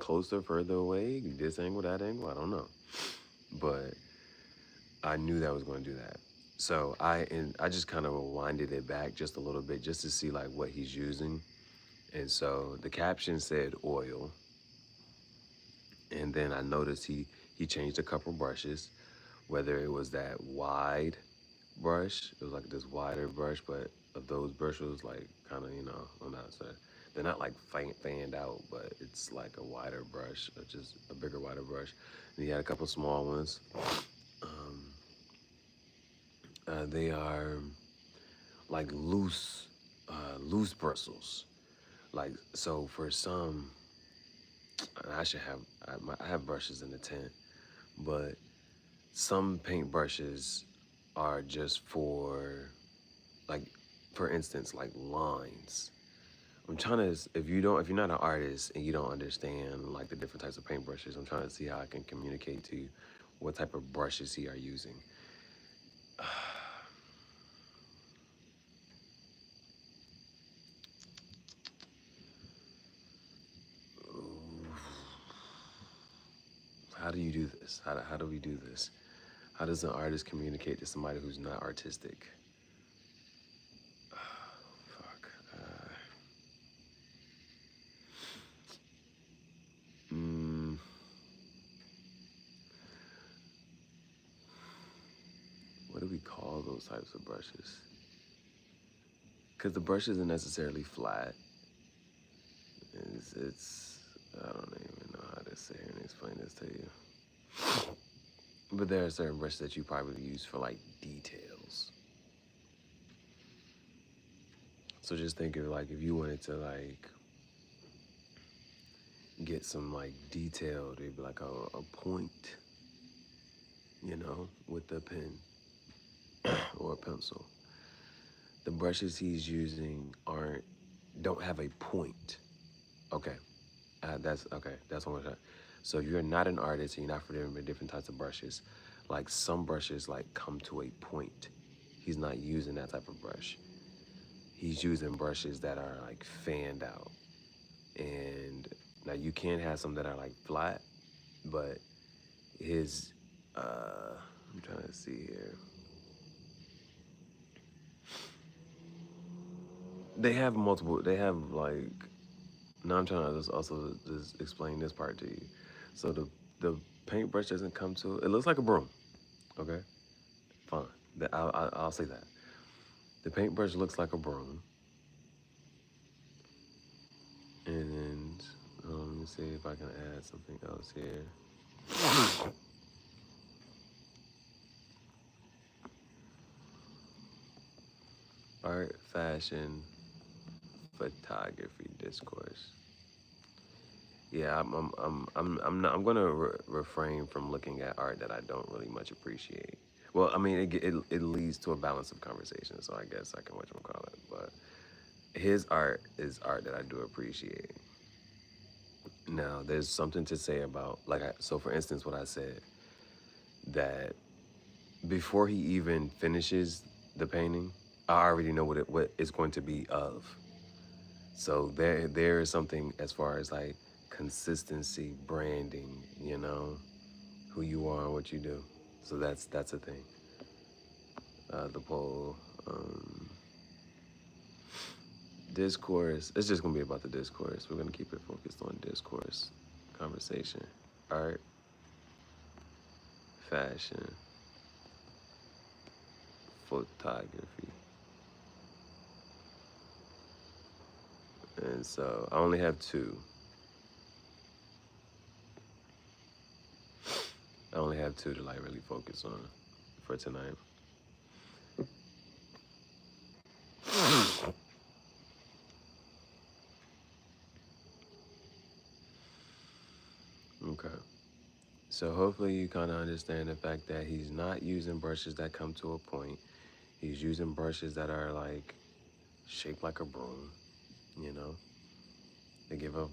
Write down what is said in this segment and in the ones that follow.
closer, further away, this angle, that angle, I don't know. But I knew that I was going to do that. So I just kind of winded it back just a little bit just to see like what he's using. And so the caption said oil. And then I noticed he changed a couple brushes, whether it was that wide brush, it was like this wider brush, but of those brushes, like kind of, I'm not saying they're not like fanned out, but it's like a wider brush, or just a bigger, wider brush. And he had a couple small ones. They are like loose bristles. Like, so for some, I should have, I have brushes in the tent, but some paint brushes are just for, like, for instance, like lines. I'm trying to, if you're not an artist and you don't understand like the different types of paint brushes, I'm trying to see how I can communicate to you what type of brushes he are using. How do you do this? How do we do this? How does an artist communicate to somebody who's not artistic? Fuck. Mm, what do we call those types of brushes? Because the brush isn't necessarily flat. It's I don't even know how to sit here and explain this to you. But there are certain brushes that you probably use for like details. So just think of like if you wanted to like get some like detail, it'd be like a point, with the pen or a pencil. The brushes he's using don't have a point. Okay, that's okay. That's one more shot. So if you're not an artist and you're not familiar with different types of brushes, like some brushes like come to a point. He's not using that type of brush. He's using brushes that are like fanned out. And now you can have some that are like flat, but his I'm trying to see here. They have like, now I'm trying to just explain this part to you. So the paintbrush doesn't come to, it looks like a broom, okay? Fine, I'll say that. The paintbrush looks like a broom. And let me see if I can add something else here. Art, fashion, photography discourse. Yeah, I'm gonna refrain from looking at art that I don't really much appreciate. Well, I mean, it leads to a balance of conversation, so I guess I can whatchamacallit it. But his art is art that I do appreciate. Now, there's something to say about, like, so for instance, what I said, that before he even finishes the painting, I already know what it's going to be of. So there is something as far as like consistency, branding, who you are and what you do. So that's a thing. The poll, discourse. It's just gonna be about the discourse. We're gonna keep it focused on discourse, conversation, art, fashion, photography. And so I only have two. I only have two to like really focus on for tonight. Okay. So hopefully you kind of understand the fact that he's not using brushes that come to a point. He's using brushes that are like shaped like a broom, you know. They give up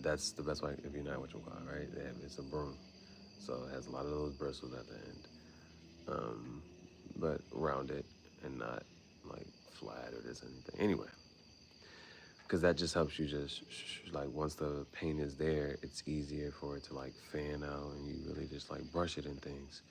that's the best way if you're not what you call it, right? It's a broom, so it has a lot of those bristles at the end, but rounded and not like flat or this anything. Anyway, because that just helps you just like once the paint is there, it's easier for it to like fan out, and you really just like brush it and things.